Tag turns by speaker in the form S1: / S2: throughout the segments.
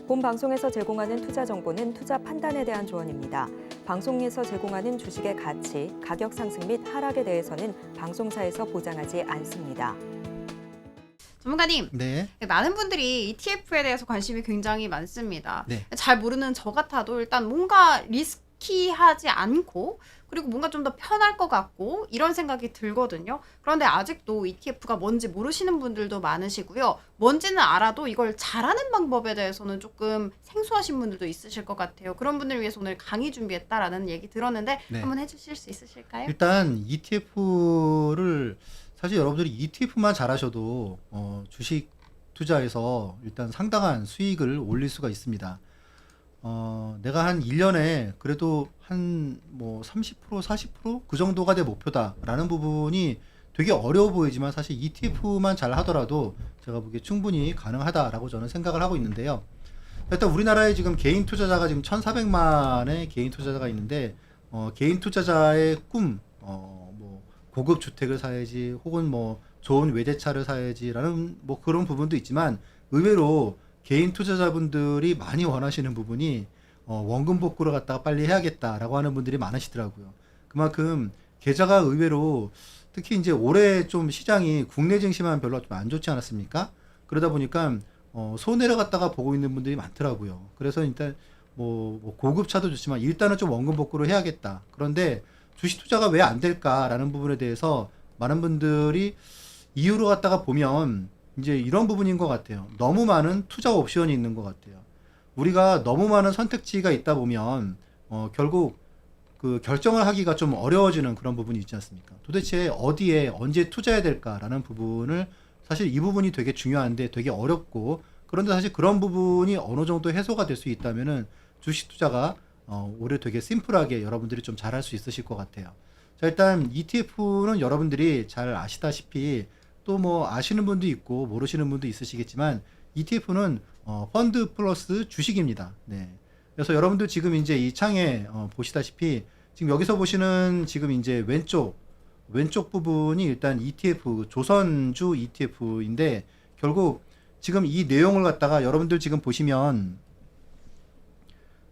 S1: 본 방송에서 제공하는 투자 정보는 투자 판단에 대한 조언입니다. 방송에서 제공하는 주식의 가치, 가격 상승 및 하락에 대해서는 방송사에서 보장하지 않습니다.
S2: 전문가님,
S3: 네.
S2: 많은 분들이 ETF에 대해서 관심이 굉장히 많습니다.
S3: 네.
S2: 잘 모르는 저 같아도 일단 뭔가 리스키하지 않고 그리고 뭔가 좀 더 편할 것 같고 이런 생각이 들거든요. 그런데 아직도 ETF가 뭔지 모르시는 분들도 많으시고요. 뭔지는 알아도 이걸 잘하는 방법에 대해서는 조금 생소하신 분들도 있으실 것 같아요. 그런 분들을 위해서 오늘 강의 준비했다라는 얘기 들었는데
S3: 네.
S2: 한번 해주실 수 있으실까요?
S3: 일단 ETF를 사실 여러분들이 ETF만 잘하셔도 주식 투자에서 일단 상당한 수익을 올릴 수가 있습니다. 내가 한 1년에 그래도 한 뭐 30%, 40%? 그 정도가 내 목표다라는 부분이 되게 어려워 보이지만 사실 ETF만 잘 하더라도 제가 보기에 충분히 가능하다라고 저는 생각을 하고 있는데요. 일단 우리나라에 지금 개인 투자자가 지금 1,400만의 개인 투자자가 있는데 개인 투자자의 꿈, 뭐 고급 주택을 사야지 혹은 뭐 좋은 외제차를 사야지라는 뭐 그런 부분도 있지만 의외로 개인 투자자분들이 많이 원하시는 부분이 원금 복구를 갖다가 빨리 해야겠다라고 하는 분들이 많으시더라고요. 그만큼 계좌가 의외로 특히 이제 올해 좀 시장이 국내 증시만 별로 좀 안 좋지 않았습니까? 그러다 보니까 손해를 갖다가 보고 있는 분들이 많더라고요. 그래서 일단 뭐 고급차도 좋지만 일단은 좀 원금 복구를 해야겠다. 그런데 주식 투자가 왜 안 될까라는 부분에 대해서 많은 분들이 이유로 갖다가 보면 이제 이런 부분인 것 같아요. 너무 많은 투자 옵션이 있는 것 같아요. 우리가 너무 많은 선택지가 있다 보면 결국 그 결정을 하기가 좀 어려워지는 그런 부분이 있지 않습니까? 도대체 어디에 언제 투자해야 될까라는 부분을 사실 이 부분이 되게 중요한데 되게 어렵고 그런데 사실 그런 부분이 어느 정도 해소가 될 수 있다면은 주식 투자가 올해 되게 심플하게 여러분들이 좀 잘할 수 있으실 것 같아요. 자, 일단 ETF는 여러분들이 잘 아시다시피 또 뭐 아시는 분도 있고 모르시는 분도 있으시겠지만 ETF는 펀드 플러스 주식입니다. 네. 그래서 여러분들 지금 이제 이 창에 보시다시피 지금 여기서 보시는 지금 이제 왼쪽 부분이 일단 ETF 조선주 ETF인데 결국 지금 이 내용을 갖다가 여러분들 지금 보시면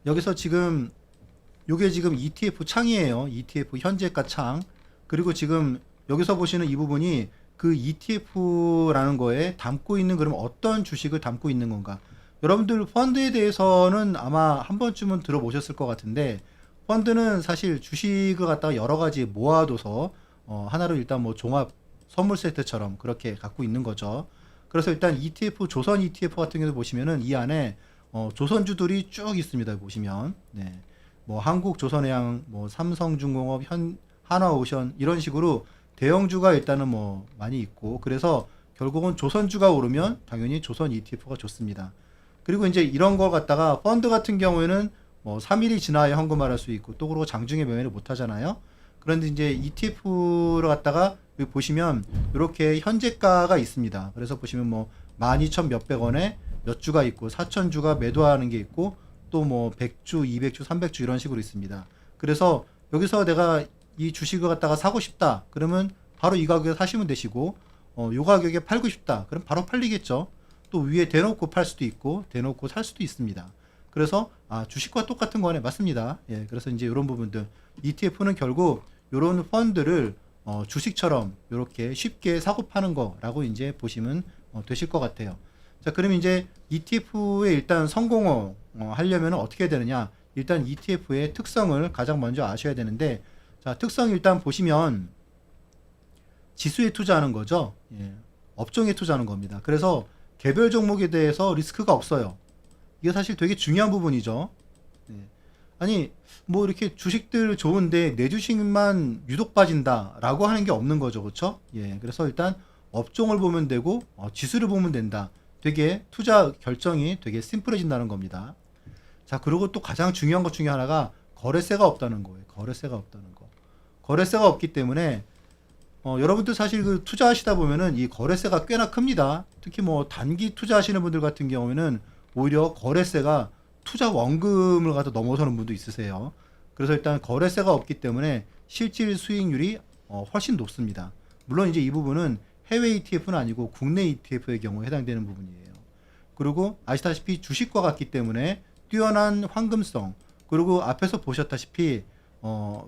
S3: 여기서 지금 요게 지금 ETF 창이에요. ETF 현재가 창. 그리고 지금 여기서 보시는 이 부분이 그 ETF라는 거에 담고 있는 그럼 어떤 주식을 담고 있는 건가? 여러분들 펀드에 대해서는 아마 한 번쯤은 들어보셨을 것 같은데 펀드는 사실 주식을 갖다가 여러 가지 모아둬서 하나로 일단 뭐 종합 선물 세트처럼 그렇게 갖고 있는 거죠. 그래서 일단 ETF 조선 ETF 같은 경우 보시면은 이 안에 조선주들이 쭉 있습니다. 보시면 네. 뭐 한국조선해양, 뭐 삼성중공업, 한화오션 이런 식으로 대형주가 일단은 뭐 많이 있고 그래서 결국은 조선주가 오르면 당연히 조선 ETF가 좋습니다. 그리고 이제 이런 거 갖다가 펀드 같은 경우에는 뭐 3일이 지나야 현금화할 수 있고 또 그러고 장중에 매매를 못 하잖아요. 그런데 이제 ETF를 갖다가 여기 보시면 이렇게 현재가가 있습니다. 그래서 보시면 뭐 12,000 몇백 원에 몇 주가 있고 4,000주가 매도하는 게 있고 또 뭐 100주, 200주, 300주 이런 식으로 있습니다. 그래서 여기서 내가 이 주식을 갖다가 사고 싶다. 그러면 바로 이 가격에 사시면 되시고 요 가격에 팔고 싶다. 그럼 바로 팔리겠죠. 또 위에 대놓고 팔 수도 있고 대놓고 살 수도 있습니다. 그래서 주식과 똑같은 거네. 맞습니다. 예, 그래서 이제 이런 부분들 ETF는 결국 이런 펀드를 주식처럼 이렇게 쉽게 사고 파는 거라고 이제 보시면 되실 것 같아요. 자, 그럼 이제 ETF의 일단 성공을 하려면 어떻게 해야 되느냐? 일단 ETF의 특성을 가장 먼저 아셔야 되는데, 자, 특성 일단 보시면 지수에 투자하는 거죠. 예, 업종에 투자하는 겁니다. 그래서 개별 종목에 대해서 리스크가 없어요. 이게 사실 되게 중요한 부분이죠. 예. 아니 뭐 이렇게 주식들 좋은데 내 주식만 유독 빠진다라고 하는 게 없는 거죠, 그렇죠? 예, 그래서 일단 업종을 보면 되고 지수를 보면 된다. 되게 투자 결정이 되게 심플해진다는 겁니다. 자, 그리고 또 가장 중요한 것 중에 하나가 거래세가 없다는 거예요. 거래세가 없다는 거. 거래세가 없기 때문에 여러분들 사실 그 투자하시다 보면은 이 거래세가 꽤나 큽니다. 특히 뭐 단기 투자하시는 분들 같은 경우에는 오히려 거래세가 투자 원금을 갖다 넘어서는 분도 있으세요. 그래서 일단 거래세가 없기 때문에 실질 수익률이 훨씬 높습니다. 물론 이제 이 부분은 해외 ETF는 아니고 국내 ETF의 경우에 해당되는 부분이에요. 그리고 아시다시피 주식과 같기 때문에 뛰어난 황금성, 그리고 앞에서 보셨다시피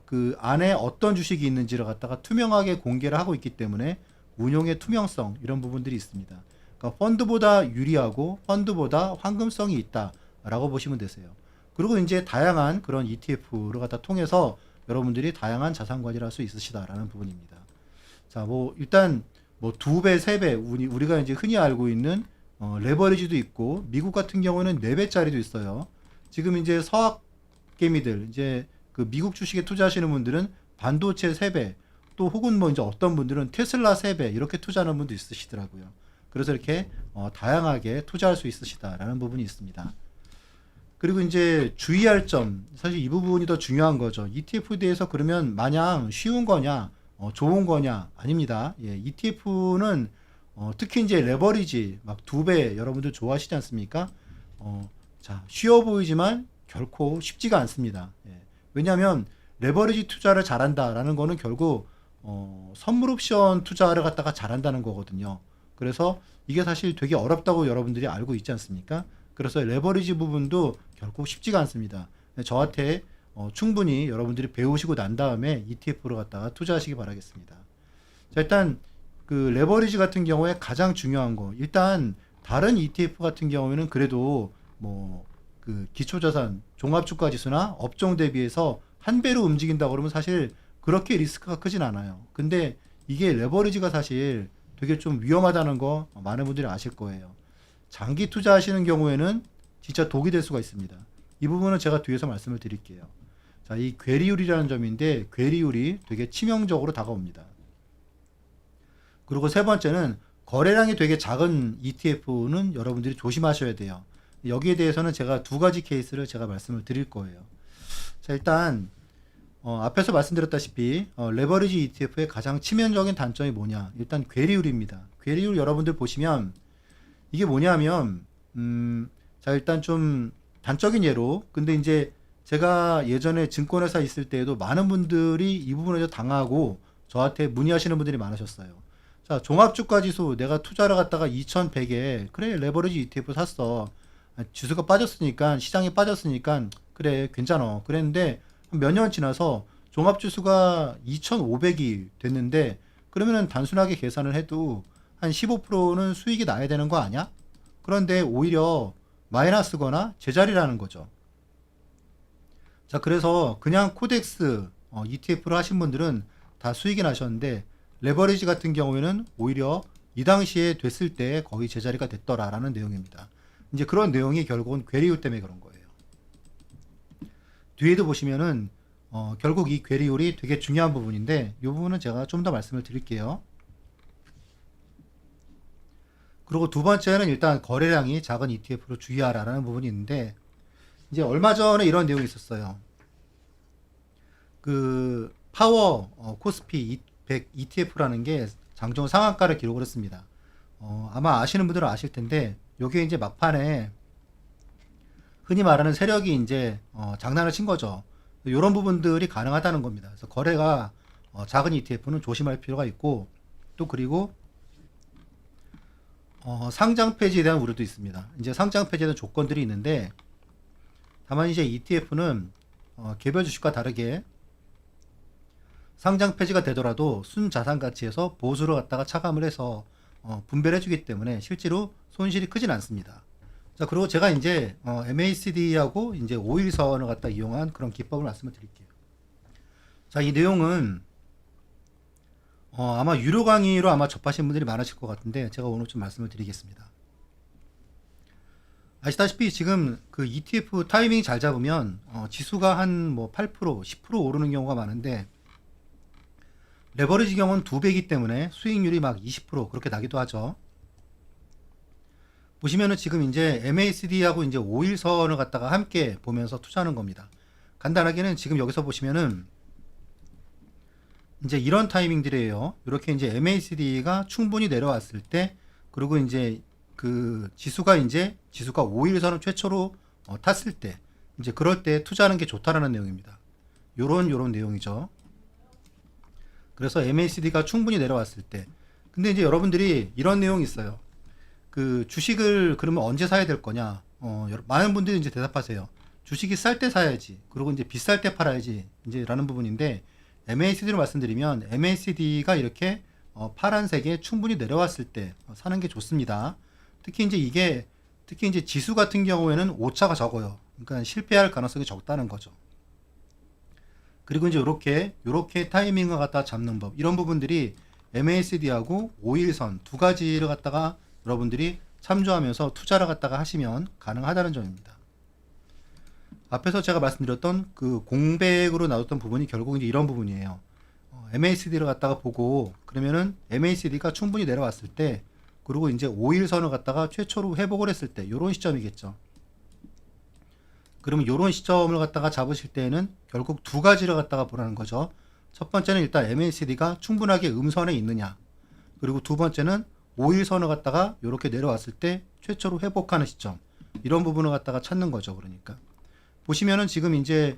S3: 그 안에 어떤 주식이 있는지를 갖다가 투명하게 공개를 하고 있기 때문에 운용의 투명성, 이런 부분들이 있습니다. 그러니까 펀드보다 유리하고 펀드보다 황금성이 있다라고 보시면 되세요. 그리고 이제 다양한 그런 ETF를 갖다 통해서 여러분들이 다양한 자산 관리를 할 수 있으시다라는 부분입니다. 자, 뭐 일단 뭐 2배, 3배 우리가 이제 흔히 알고 있는 레버리지도 있고, 미국 같은 경우는 4배짜리도 있어요. 지금 이제 서학 개미들, 이제 그 미국 주식에 투자하시는 분들은 반도체 3배, 또 혹은 뭐 이제 어떤 분들은 테슬라 3배 이렇게 투자하는 분도 있으시더라고요. 그래서 이렇게 다양하게 투자할 수 있으시다라는 부분이 있습니다. 그리고 이제 주의할 점, 사실 이 부분이 더 중요한 거죠. ETF에 대해서 그러면 마냥 쉬운 거냐, 좋은 거냐? 아닙니다. 예, ETF는 특히 이제 레버리지 막 2배 여러분들 좋아하시지 않습니까? 자, 쉬워 보이지만 결코 쉽지가 않습니다. 예, 왜냐하면 레버리지 투자를 잘한다라는 거는 결국 선물 옵션 투자를 갖다가 잘한다는 거거든요. 그래서 이게 사실 되게 어렵다고 여러분들이 알고 있지 않습니까? 그래서 레버리지 부분도 결코 쉽지가 않습니다. 저한테 충분히 여러분들이 배우시고 난 다음에 ETF로 갖다가 투자하시기 바라겠습니다. 자, 일단 그 레버리지 같은 경우에 가장 중요한 거, 일단 다른 ETF 같은 경우에는 그래도 뭐 그 기초자산 종합주가 지수나 업종 대비해서 한 배로 움직인다 그러면 사실 그렇게 리스크가 크진 않아요. 근데 이게 레버리지가 사실 되게 좀 위험하다는 거 많은 분들이 아실 거예요. 장기 투자하시는 경우에는 진짜 독이 될 수가 있습니다. 이 부분은 제가 뒤에서 말씀을 드릴게요. 자, 이 괴리율이라는 점인데, 괴리율이 되게 치명적으로 다가옵니다. 그리고 세 번째는 거래량이 되게 작은 ETF는 여러분들이 조심하셔야 돼요. 여기에 대해서는 제가 2가지 케이스를 제가 말씀을 드릴 거예요. 자, 일단 앞에서 말씀드렸다시피 레버리지 ETF의 가장 치명적인 단점이 뭐냐? 일단 괴리율입니다. 괴리율 여러분들 보시면 이게 뭐냐면 자, 일단 좀 단적인 예로, 근데 이제 제가 예전에 증권회사 있을 때에도 많은 분들이 이 부분에서 당하고 저한테 문의하시는 분들이 많으셨어요. 자, 종합주가지수 내가 투자를 갖다가 2100에 그래 레버리지 ETF 샀어. 지수가 빠졌으니까, 시장이 빠졌으니까 그래 괜찮아. 그랬는데 몇 년 지나서 종합지수가 2500이 됐는데, 그러면은 단순하게 계산을 해도 한 15%는 수익이 나야 되는 거 아니야? 그런데 오히려 마이너스거나 제자리라는 거죠. 자, 그래서 그냥 코덱스 ETF를 하신 분들은 다 수익이 나셨는데, 레버리지 같은 경우에는 오히려 이 당시에 됐을 때 거의 제자리가 됐더라라는 내용입니다. 이제 그런 내용이 결국은 괴리율 때문에 그런 거예요. 뒤에도 보시면은 결국 이 괴리율이 되게 중요한 부분인데, 이 부분은 제가 좀 더 말씀을 드릴게요. 그리고 두 번째는 일단 거래량이 작은 ETF로 주의하라라는 부분이 있는데, 이제 얼마 전에 이런 내용이 있었어요. 그 파워 코스피 100 ETF라는 게 장중 상한가를 기록을 했습니다. 아마 아시는 분들은 아실 텐데, 요게 이제 막판에 흔히 말하는 세력이 이제 장난을 친 거죠. 이런 부분들이 가능하다는 겁니다. 그래서 거래가 작은 ETF는 조심할 필요가 있고, 또 그리고 상장 폐지에 대한 우려도 있습니다. 이제 상장 폐지에 대한 조건들이 있는데, 다만 이제 ETF는 개별 주식과 다르게 상장 폐지가 되더라도 순자산 가치에서 보수를 갖다가 차감을 해서 분배를 해주기 때문에 실제로 손실이 크진 않습니다. 자, 그리고 제가 이제 MACD하고 이제 5일선을 갖다 이용한 그런 기법을 말씀을 드릴게요. 자, 이 내용은 아마 유료 강의로 아마 접하신 분들이 많으실 것 같은데, 제가 오늘 좀 말씀을 드리겠습니다. 아시다시피 지금 그 ETF 타이밍 잘 잡으면 지수가 한 뭐 8%, 10% 오르는 경우가 많은데, 레버리지 경우는 2배이기 때문에 수익률이 막 20% 그렇게 나기도 하죠. 보시면은 지금 이제 MACD하고 이제 5일선을 갖다가 함께 보면서 투자하는 겁니다. 간단하게는 지금 여기서 보시면은 이제 이런 타이밍들이에요. 이렇게 이제 MACD가 충분히 내려왔을 때, 그리고 이제 그 지수가 5일선을 최초로 탔을 때, 이제 그럴 때 투자하는 게 좋다라는 내용입니다. 요런 내용이죠. 그래서 MACD가 충분히 내려왔을 때. 근데 이제 여러분들이 이런 내용이 있어요. 그 주식을 그러면 언제 사야 될 거냐? 많은 분들이 이제 대답하세요. 주식이 쌀 때 사야지. 그리고 이제 비쌀 때 팔아야지. 이제 라는 부분인데 MACD로 말씀드리면 MACD가 이렇게 파란색에 충분히 내려왔을 때 사는 게 좋습니다. 특히 이제 지수 같은 경우에는 오차가 적어요. 그러니까 실패할 가능성이 적다는 거죠. 그리고 이제 요렇게 타이밍을 갖다 잡는 법. 이런 부분들이 MACD하고 5일선 두 가지를 갖다가 여러분들이 참조하면서 투자를 갖다가 하시면 가능하다는 점입니다. 앞에서 제가 말씀드렸던 그 공백으로 나왔던 부분이 결국 이제 이런 부분이에요. MACD를 갖다가 보고 그러면은 MACD가 충분히 내려왔을 때 그리고 이제 5일선을 갖다가 최초로 회복을 했을 때 요런 시점이겠죠. 그러면 요런 시점을 갖다가 잡으실 때는 결국 두 가지를 갖다가 보라는 거죠. 첫 번째는 일단 MACD가 충분하게 음선에 있느냐. 그리고 두 번째는 5일선을 갖다가 요렇게 내려왔을 때 최초로 회복하는 시점. 이런 부분을 갖다가 찾는 거죠. 그러니까. 보시면은 지금 이제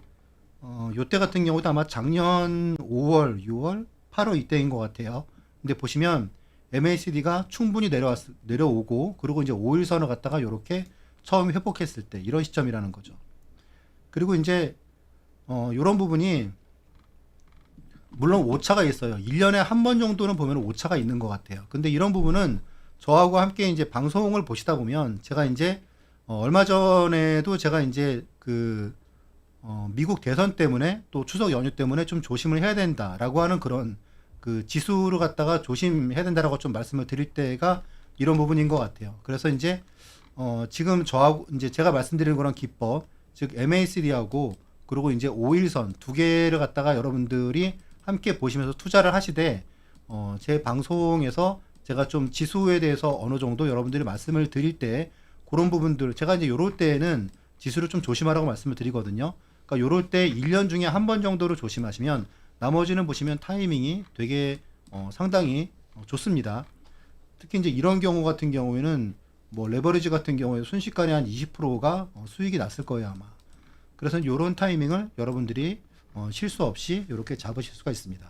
S3: 요때 같은 경우도 아마 작년 5월, 6월, 8월 이때인 것 같아요. 근데 보시면 MACD가 충분히 내려오고 그리고 이제 5일선을 갖다가 요렇게 처음 회복했을 때 이런 시점이라는 거죠. 그리고 이제 요런 부분이 물론 오차가 있어요. 1년에 한 번 정도는 보면 오차가 있는 것 같아요. 근데 이런 부분은 저하고 함께 이제 방송을 보시다 보면 제가 이제 얼마 전에도 제가 이제 미국 대선 때문에 또 추석 연휴 때문에 좀 조심을 해야 된다라고 하는 그런 그 지수를 갖다가 조심해야 된다라고 좀 말씀을 드릴 때가 이런 부분인 것 같아요. 그래서 이제 지금 저하고 이제 제가 말씀드리는 그런 기법, 즉 MACD하고 그리고 이제 5일선 두 개를 갖다가 여러분들이 함께 보시면서 투자를 하시되 제 방송에서 제가 좀 지수에 대해서 어느 정도 여러분들이 말씀을 드릴 때 그런 부분들 제가 이제 요럴 때는 지수를 좀 조심하라고 말씀을 드리거든요. 그러니까 요럴 때 1년 중에 한 번 정도로 조심하시면 나머지는 보시면 타이밍이 되게 상당히 좋습니다. 특히 이제 이런 경우 같은 경우에는 뭐 레버리지 같은 경우에 순식간에 한 20%가 수익이 났을 거예요 아마. 그래서 요런 타이밍을 여러분들이 실수 없이 이렇게 잡으실 수가 있습니다.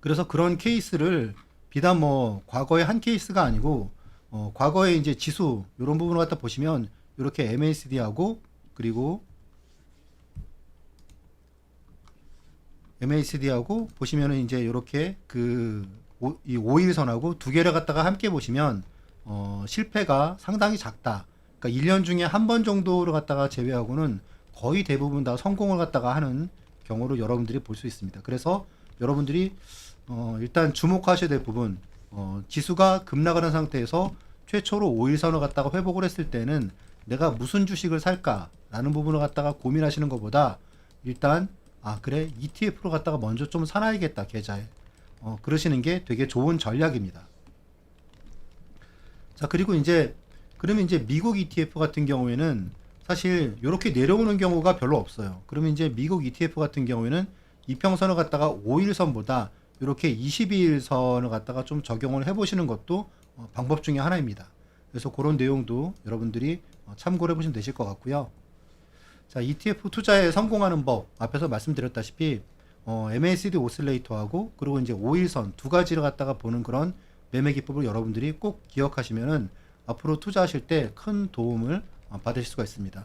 S3: 그래서 그런 케이스를 비단 뭐 과거의 한 케이스가 아니고 과거에 이제 지수 이런 부분을 갖다 보시면 이렇게 MACD하고 그리고 MACD하고 보시면은 이제 이렇게 이 5일선하고 두 개를 갖다가 함께 보시면 실패가 상당히 작다. 그러니까 1년 중에 한 번 정도를 갖다가 제외하고는 거의 대부분 다 성공을 갖다가 하는 경우를 여러분들이 볼 수 있습니다. 그래서 여러분들이 일단 주목하셔야 될 부분, 지수가 급락하는 상태에서 최초로 5일선을 갖다가 회복을 했을 때는 내가 무슨 주식을 살까라는 부분을 갖다가 고민하시는 것보다 일단 그래 ETF로 갖다가 먼저 좀 사놔야겠다 계좌에 그러시는 게 되게 좋은 전략입니다. 자, 그리고 그러면 이제 미국 ETF 같은 경우에는 사실 이렇게 내려오는 경우가 별로 없어요. 그러면 이제 미국 ETF 같은 경우에는 이평선을 갖다가 5일선보다 이렇게 22일선을 갖다가 좀 적용을 해보시는 것도 방법 중에 하나입니다. 그래서 그런 내용도 여러분들이 참고를 해보시면 되실 것 같고요. 자, ETF 투자에 성공하는 법 앞에서 말씀드렸다시피 MACD 오실레이터하고 그리고 이제 5일선 두 가지를 갖다가 보는 그런 매매 기법을 여러분들이 꼭 기억하시면은 앞으로 투자하실 때 큰 도움을 받으실 수가 있습니다.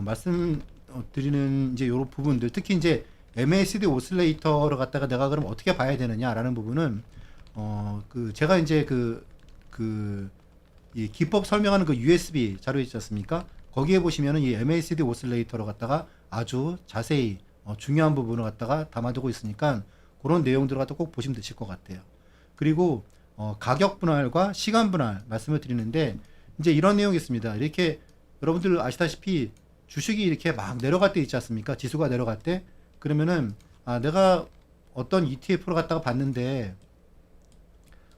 S3: 말씀드리는 이제 요런 부분들 특히 이제 MACD 오실레이터를 갖다가 내가 그럼 어떻게 봐야 되느냐라는 부분은 제가 이제 이 기법 설명하는 그 USB 자료 있지 않습니까? 거기에 보시면은 이 MACD 오실레이터를 갖다가 아주 자세히 중요한 부분을 갖다가 담아두고 있으니까 그런 내용들을 갖다 꼭 보시면 되실 것 같아요. 그리고 가격 분할과 시간 분할 말씀을 드리는데 이제 이런 내용이 있습니다. 이렇게 여러분들 아시다시피 주식이 이렇게 막 내려갈 때 있지 않습니까? 지수가 내려갈 때 그러면은 내가 어떤 ETF를 갖다가 봤는데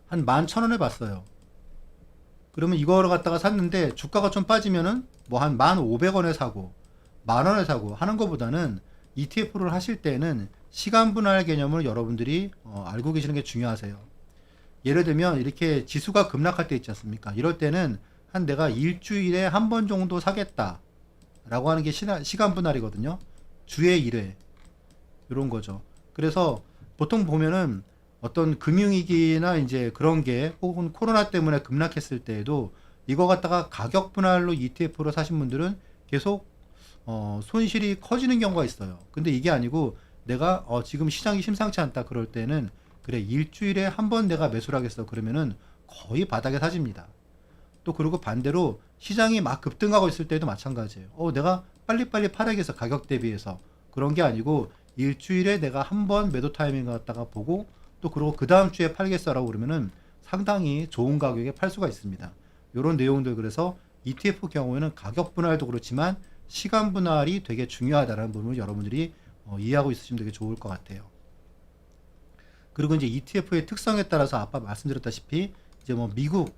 S3: 한 11,000원에 봤어요. 그러면 이거를 갖다가 샀는데 주가가 좀 빠지면은 뭐 한 1,500원에 사고 10,000원에 사고 하는 것보다는 ETF를 하실 때는 시간 분할 개념을 여러분들이 알고 계시는 게 중요하세요. 예를 들면 이렇게 지수가 급락할 때 있지 않습니까? 이럴 때는 한 내가 일주일에 한 번 정도 사겠다 라고 하는 게 시간 분할이거든요. 주에 1회 이런 거죠. 그래서 보통 보면은 어떤 금융위기나 이제 그런 게 혹은 코로나 때문에 급락했을 때에도 이거 갖다가 가격 분할로 ETF로 사신 분들은 계속 손실이 커지는 경우가 있어요. 근데 이게 아니고 내가 지금 시장이 심상치 않다 그럴 때는 그래 일주일에 한 번 내가 매수를 하겠어 그러면은 거의 바닥에 사집니다. 또 그리고 반대로 시장이 막 급등하고 있을 때도 마찬가지예요. 내가 빨리빨리 팔아야겠어 가격 대비해서 그런 게 아니고 일주일에 내가 한 번 매도 타이밍 갖다가 보고 또 그리고 그 다음 주에 팔겠어라고 그러면은 상당히 좋은 가격에 팔 수가 있습니다. 이런 내용들 그래서 ETF 경우에는 가격 분할도 그렇지만 시간 분할이 되게 중요하다는 부분을 여러분들이 이해하고 있으시면 되게 좋을 것 같아요. 그리고 이제 ETF의 특성에 따라서 아까 말씀드렸다시피 이제 뭐 미국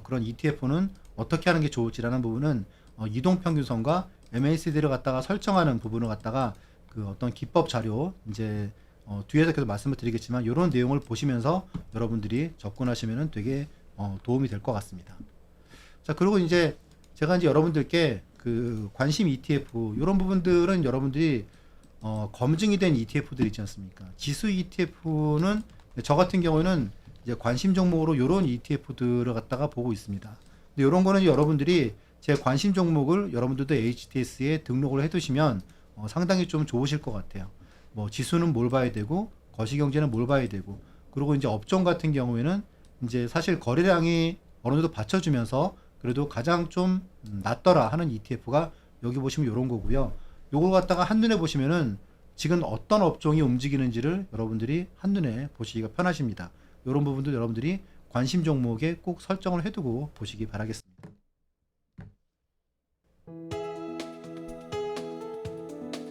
S3: 그런 ETF는 어떻게 하는 게 좋을지라는 부분은 이동평균선과 MACD를 갖다가 설정하는 부분을 갖다가 그 어떤 기법 자료 이제 뒤에서 계속 말씀을 드리겠지만 이런 내용을 보시면서 여러분들이 접근하시면 되게 도움이 될 것 같습니다. 자, 그리고 이제 제가 이제 여러분들께 그 관심 ETF 이런 부분들은 여러분들이 검증이 된 ETF들 있지 않습니까? 지수 ETF는 저 같은 경우에는 이제 관심 종목으로 이런 ETF들을 갖다가 보고 있습니다. 근데 이런 거는 여러분들이 제 관심 종목을 여러분들도 HTS에 등록을 해두시면 상당히 좀 좋으실 것 같아요. 뭐 지수는 뭘 봐야 되고 거시경제는 뭘 봐야 되고 그리고 이제 업종 같은 경우에는 이제 사실 거래량이 어느 정도 받쳐주면서 그래도 가장 좀 낫더라 하는 ETF가 여기 보시면 이런 거고요. 요걸 갖다가 한눈에 보시면은 지금 어떤 업종이 움직이는지를 여러분들이 한눈에 보시기가 편하십니다. 이런 부분도 여러분들이 관심 종목에 꼭 설정을 해두고 보시기 바라겠습니다.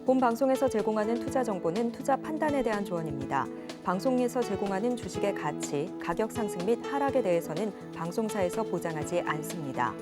S1: 본 방송에서 제공하는 투자 정보는 투자 판단에 대한 조언입니다. 방송에서 제공하는 주식의 가치, 가격 상승 및 하락에 대해서는 방송사에서 보장하지 않습니다.